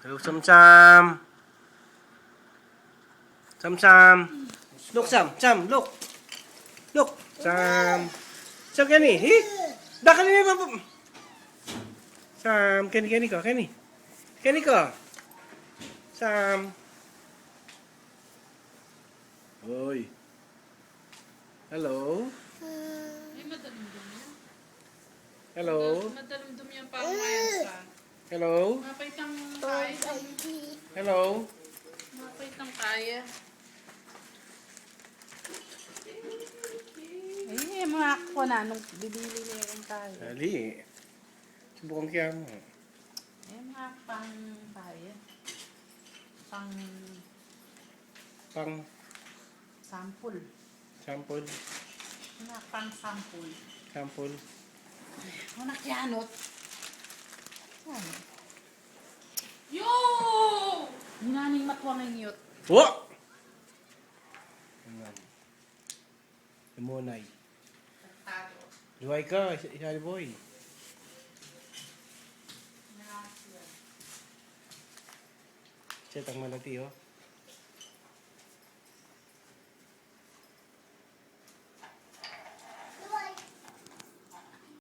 Look, Sam Sam. Sam Sam. Look, Sam. Sam, look. Look. Sam. Sam, Kenny. Hey. Dah, Kenny. Sam, Kenny, Kenny ko. Kenny. Kenny ko. Sam. Hoy. Hello. Ay, madalim-dum yan. Hello. Madalim-dum yan parang mayansa. Hello. Mapait ang kaya. Hello. Mapait ang kaya. Eh, mga ako na nung bibili niya yung kaya. Dali. Subukan kaya mo. Eh, mga pang kaya. Pang Pang sample. sample. Mga pang sample. Sample. Mga nakyanot. Yan. Yo! Hinaning matwang ang yut. Wo! Ayan. Lumunay. Tago. Luway ka, isali boy. Set ang malati, oh.